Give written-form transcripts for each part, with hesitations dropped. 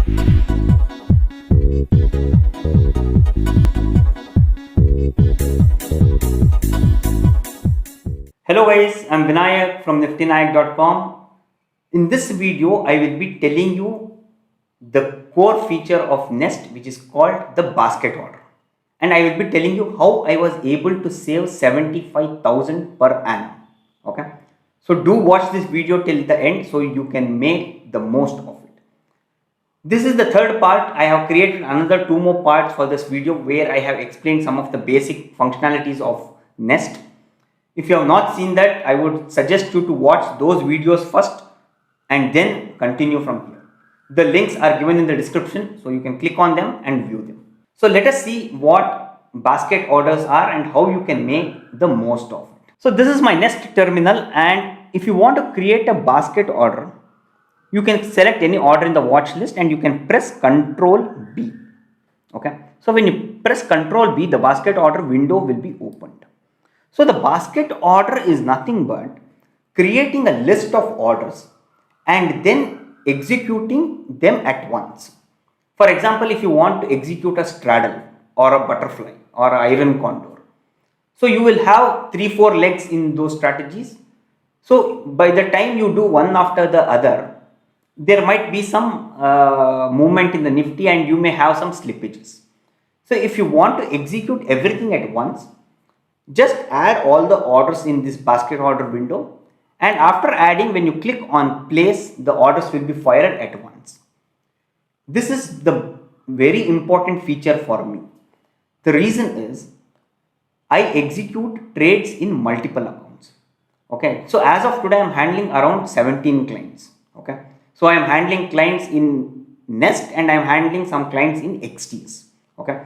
Hello guys, I'm Vinayak from NiftyNayak.com. In this video, I will be telling you the core feature of Nest, which is called the basket order. And I will be telling you how I was able to save 75,000 per annum. Okay. So do watch this video till the end so you can make the most of it. This is the third part. I have created another two more parts for this video where I have explained some of the basic functionalities of Nest. If you have not seen that, I would suggest you to watch those videos first and then continue from here. The links are given in the description, so you can click on them and view them. So let us see what basket orders are and how you can make the most of it. So this is my Nest terminal, and if you want to create a basket order, you can select any order in the watch list and you can press Ctrl B. Okay. So when you press Ctrl B, the basket order window will be opened. So the basket order is nothing but creating a list of orders and then executing them at once. For example, if you want to execute a straddle or a butterfly or an iron condor, so you will have 3-4 legs in those strategies. So by the time you do one after the other, there might be some movement in the Nifty and you may have some slippages. So if you want to execute everything at once, just add all the orders in this basket order window, and after adding, when you click on place, the orders will be fired at once. This is the very important feature for me. The reason is I execute trades in multiple accounts. Okay, so as of today, I am handling around 17 clients. Okay, so I am handling clients in Nest and I am handling some clients in XTS. Okay,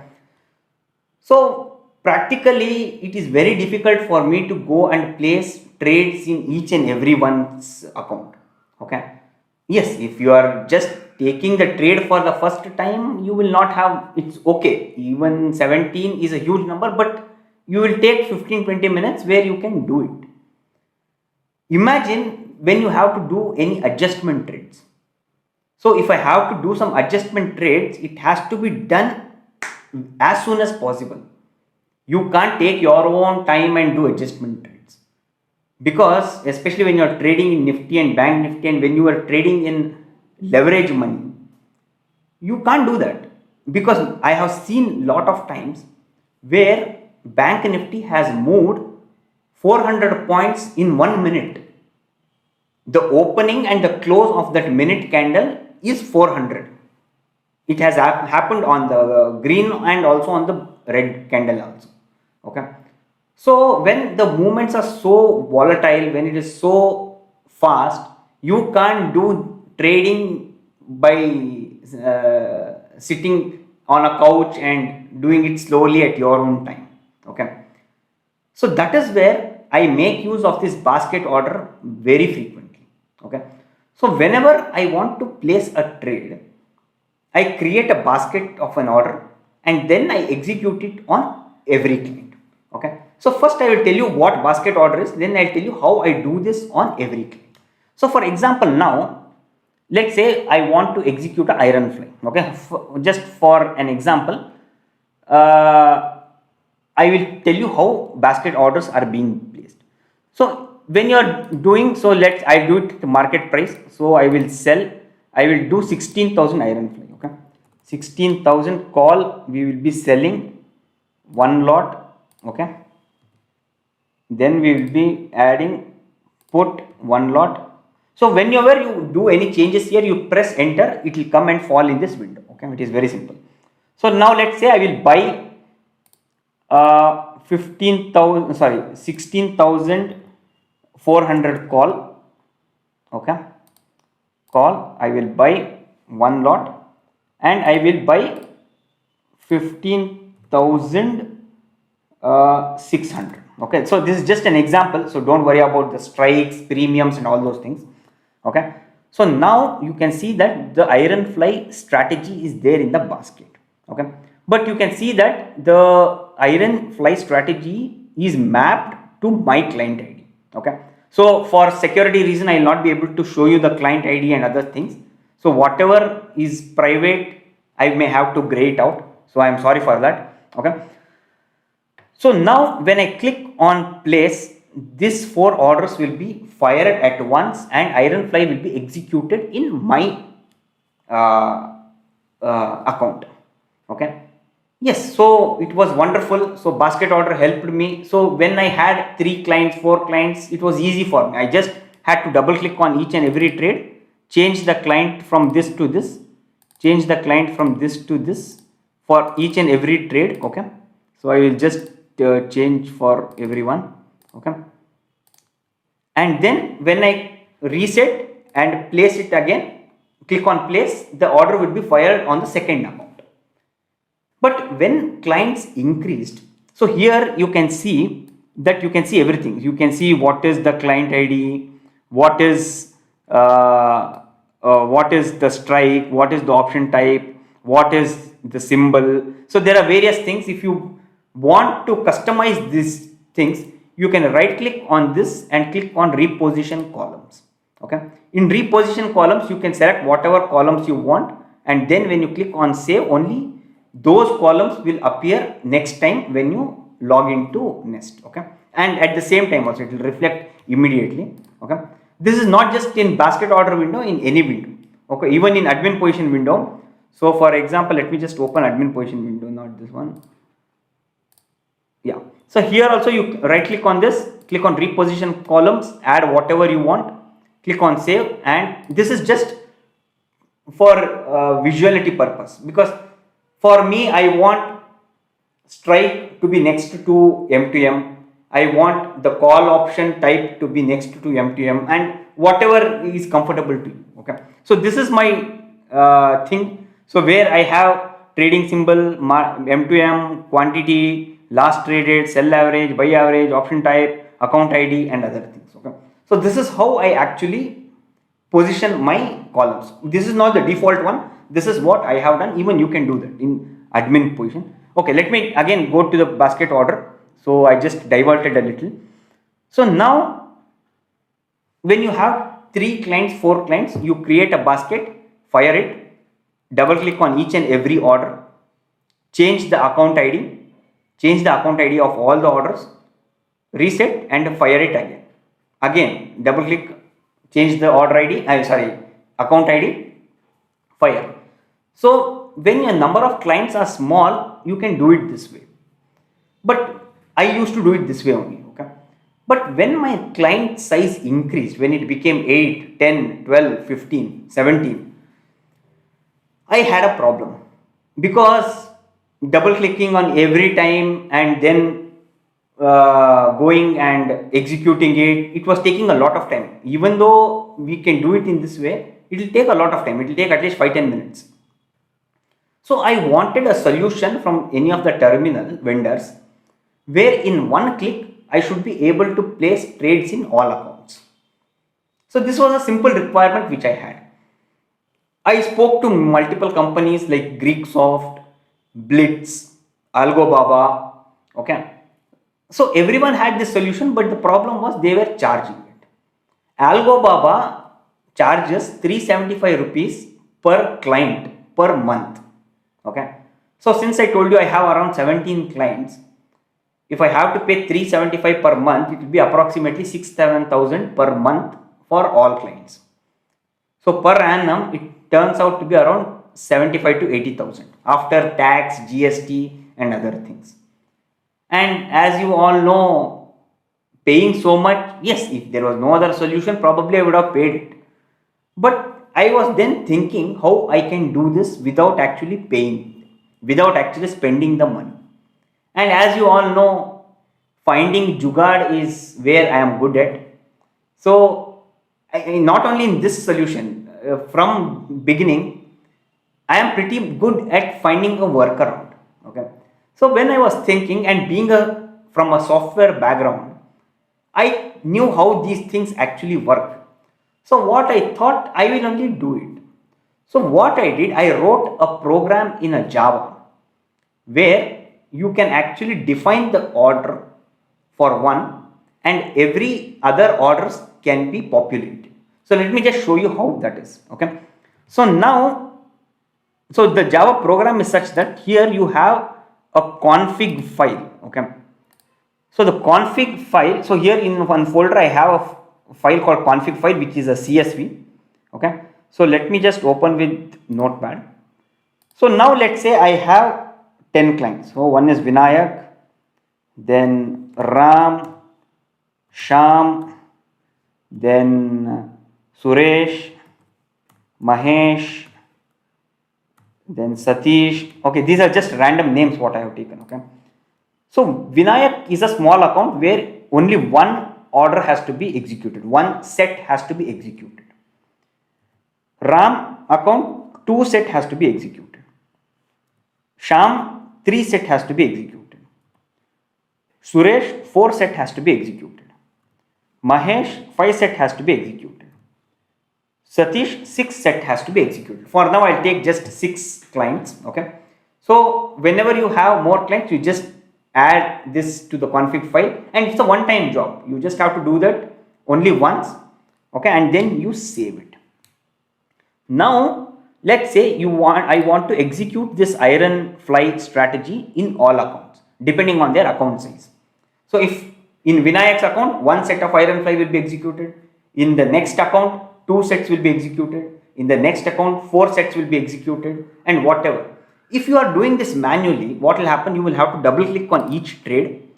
so practically, it is very difficult for me to go and place trades in each and everyone's account. Okay. Yes, if you are just taking the trade for the first time, you will not have, it's okay. Even 17 is a huge number, but you will take 15-20 minutes where you can do it. Imagine when you have to do any adjustment trades. So if I have to do some adjustment trades, it has to be done as soon as possible. You can't take your own time and do adjustment trades, because especially when you are trading in Nifty and Bank Nifty and when you are trading in leverage money, you can't do that, because I have seen lot of times where Bank Nifty has moved 400 points in 1 minute. The opening and the close of that minute candle is 400. It has happened on the green and also on the red candle also. Okay, so when the movements are so volatile, when it is so fast, you can't do trading by sitting on a couch and doing it slowly at your own time. Okay, so that is where I make use of this basket order very frequently. Okay, so whenever I want to place a trade, I create a basket of an order and then I execute it on every client. Okay, so first I will tell you what basket order is, then I'll tell you how I do this on every client. So for example, now let's say I want to execute an iron fly. Okay, just for an example, I will tell you how basket orders are being placed. So when you are doing, so I do it to market price. So I will sell, I will do 16,000 iron fly. Okay, 16,000 call, we will be selling one lot. Okay, then we will be adding put one lot. So whenever you do any changes here, you press enter, it will come and fall in this window. Okay, it is very simple. So now let's say I will buy 16,400 call. Okay, call, I will buy one lot and I will buy 15,600. Okay, so this is just an example, so don't worry about the strikes, premiums and all those things. Okay, so now you can see that the iron fly strategy is there in the basket. Okay, but you can see that the iron fly strategy is mapped to my client ID. Okay, so for security reason I will not be able to show you the client ID and other things. So whatever is private, I may have to gray it out. So I am sorry for that. Okay. So now when I click on place, these 4 orders will be fired at once and iron fly will be executed in my account. Okay. Yes, so it was wonderful. So basket order helped me. So when I had 3 clients, 4 clients, it was easy for me. I just had to double click on each and every trade, change the client from this to this, change the client from this to this for each and every trade. Okay. So I will just change for everyone. Okay. And then when I reset and place it again, click on place, the order will be fired on the second account. But when clients increased, so here you can see that you can see everything. You can see what is the client ID, what is the strike, what is the option type, what is the symbol. So there are various things. If you want to customize these things, you can right click on this and click on reposition columns. Okay. In reposition columns, you can select whatever columns you want, and then when you click on save, only those columns will appear next time when you log into Nest. Okay. And at the same time also it will reflect immediately. Okay. This is not just in basket order window, in any window. Okay. Even in admin position window. So for example, let me just open admin position window, not this one. Yeah. So here also you right click on this, click on reposition columns, add whatever you want, click on save, and this is just for visuality purpose, because for me I want strike to be next to M2M, I want the call option type to be next to M2M, and whatever is comfortable to you. Okay. So this is my thing. So where I have trading symbol, M2M, quantity, last traded, sell average, buy average, option type, account ID, and other things. Okay. So this is how I actually position my columns. This is not the default one. This is what I have done. Even you can do that in admin position. Okay, let me again go to the basket order. So I just diverted a little. So now when you have 3 clients, 4 clients, you create a basket, fire it, double click on each and every order, change the account ID, change the account ID of all the orders, reset and fire it again. Again, double click, change the order ID, account ID, fire. So when your number of clients are small, you can do it this way. But I used to do it this way only. Okay. But when my client size increased, when it became 8, 10, 12, 15, 17, I had a problem, because double clicking on every time and then going and executing it, it was taking a lot of time. Even though we can do it in this way, it will take a lot of time. It will take at least 5-10 minutes. So I wanted a solution from any of the terminal vendors where in one click I should be able to place trades in all accounts. So this was a simple requirement which I had. I spoke to multiple companies like Greeksoft, Blitz, Algobaba. Okay. So everyone had this solution, but the problem was they were charging it. Algobaba charges 375 rupees per client per month. Okay. So since I told you I have around 17 clients, if I have to pay 375 per month, it will be approximately 6,000 per month for all clients. So per annum, it turns out to be around 75 to 80,000 after tax, GST and other things. And as you all know, paying so much, yes, if there was no other solution, probably I would have paid it. But I was then thinking how I can do this without actually paying, without actually spending the money. And as you all know, finding jugaad is where I am good at. So not only in this solution, from beginning, I am pretty good at finding a workaround. Okay. So when I was thinking, and being from a software background, I knew how these things actually work. So what I thought, I will only do it. So what I did, I wrote a program in a Java where you can actually define the order for one and every other orders can be populated. So let me just show you how that is. Okay. So now, so the Java program is such that here you have a config file. Okay. So the config file, so here in one folder I have a file called config file, which is a CSV. Okay. So let me just open with Notepad. So now let's say I have 10 clients. So one is Vinayak, then Ram, Sham, then Suresh, Mahesh, then Satish. Okay, these are just random names what I have taken. Okay. So Vinayak is a small account where only one order has to be executed. One set has to be executed. Ram account, 2 set has to be executed. Sham, 3 set has to be executed. Suresh, 4 set has to be executed. Mahesh, 5 set has to be executed. Satish, 6 set has to be executed. For now, I'll take just 6 clients. Okay. So whenever you have more clients, you just add this to the config file, and it's a one-time job. You just have to do that only once. Okay, and then you save it. Now let's say I want to execute this iron fly strategy in all accounts depending on their account size. So if in Vinayak's account, 1 set of iron fly will be executed. In the next account, 2 sets will be executed. In the next account, 4 sets will be executed, and whatever. If you are doing this manually, what will happen? You will have to double click on each trade,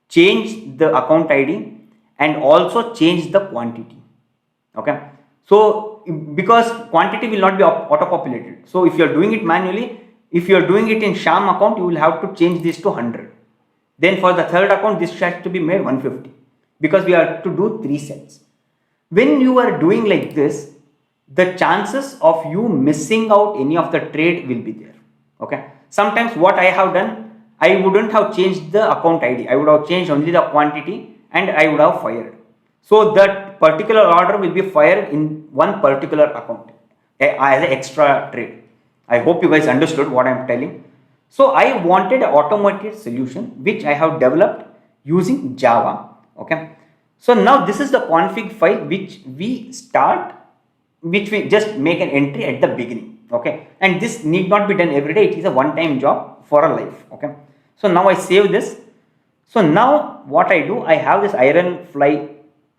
change the account ID, and also change the quantity. Okay. So because quantity will not be auto populated. So if you are doing it manually, if you are doing it in Sham account, you will have to change this to 100. Then for the third account, this has to be made 150 because we have to do 3 sets. When you are doing like this, the chances of you missing out any of the trade will be there. Okay. Sometimes what I have done, I wouldn't have changed the account ID. I would have changed only the quantity and I would have fired. So that particular order will be fired in one particular account as an extra trade. I hope you guys understood what I am telling. So I wanted an automated solution which I have developed using Java. Okay. So now this is the config file which we just make an entry at the beginning. Okay. And this need not be done every day. It is a one-time job for a life. Okay. So now I save this. So now what I do, I have this iron fly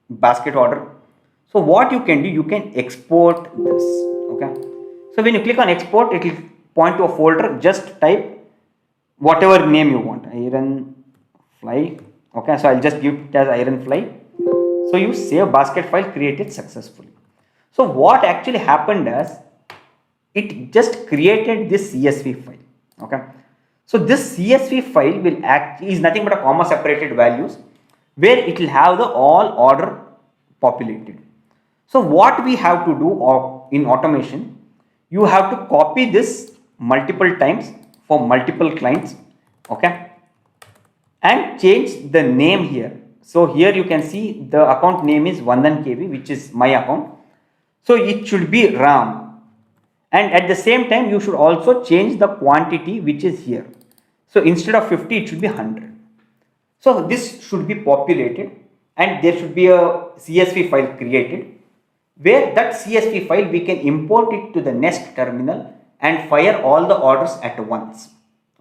basket order. So what you can do, you can export this. Okay. So when you click on export, it will point to a folder. Just type whatever name you want, iron fly. Okay, so I'll just give it as iron fly. So you save basket file created successfully. So what actually happened is it just created this CSV file. Okay, so this CSV file is nothing but a comma separated values where it will have the all order populated. So what we have to do in automation, you have to copy this multiple times for multiple clients. Okay, and change the name here. So here you can see the account name is Vandan KV, which is my account. So it should be Ram, and at the same time you should also change the quantity which is here. So instead of 50 it should be 100. So this should be populated and there should be a CSV file created where that CSV file we can import it to the Nest terminal and fire all the orders at once.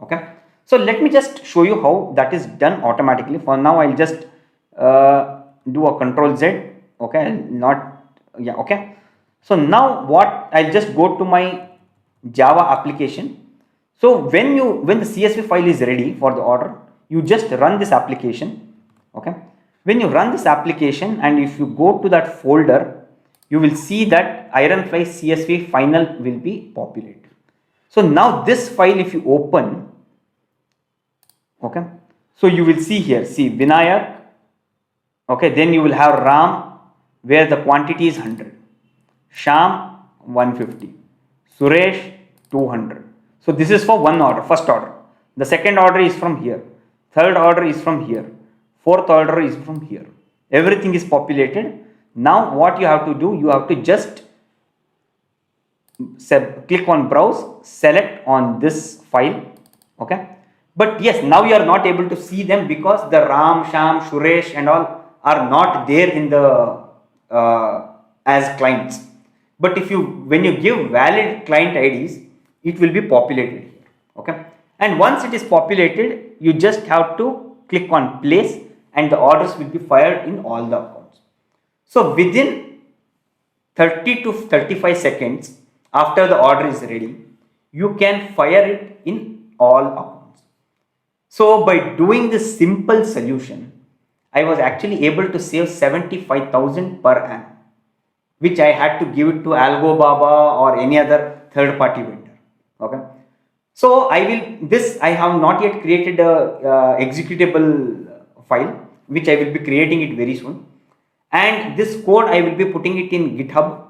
Okay. So let me just show you how that is done automatically. For now I'll just do a Control Z. Okay, okay. So now what, I'll just go to my Java application. So when the CSV file is ready for the order, you just run this application. Okay, when you run this application and if you go to that folder, you will see that Ironfly CSV final will be populated. So now this file if you open, okay, so you will see here, see Vinayak, okay, then you will have Ram where the quantity is 100, Sham 150, Suresh 200. So this is for one order, first order. The second order is from here, third order is from here, fourth order is from here. Everything is populated. Now what you have to do, you have to just click on browse, select on this file. Okay, but yes, now you are not able to see them because the Ram, Sham, Suresh and all are not there in the as clients. But when you give valid client IDs, it will be populated here. Okay. And once it is populated, you just have to click on place and the orders will be fired in all the accounts. So within 30 to 35 seconds after the order is ready, you can fire it in all accounts. So by doing this simple solution, I was actually able to save 75,000 per annum, which I had to give it to Algobaba or any other third party vendor. Okay. So I have not yet created a executable file, which I will be creating it very soon. And this code I will be putting it in GitHub.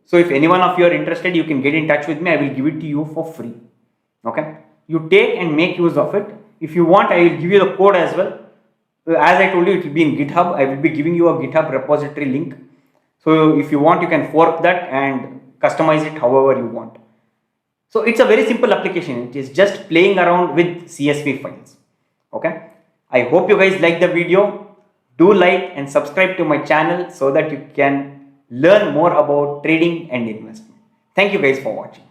So if anyone of you are interested, you can get in touch with me. I will give it to you for free. Okay. You take and make use of it. If you want, I will give you the code as well. As I told you, it will be in GitHub. I will be giving you a GitHub repository link. So if you want, you can fork that and customize it however you want. So it's a very simple application. It is just playing around with CSV files. Okay. I hope you guys like the video. Do like and subscribe to my channel so that you can learn more about trading and investment. Thank you guys for watching.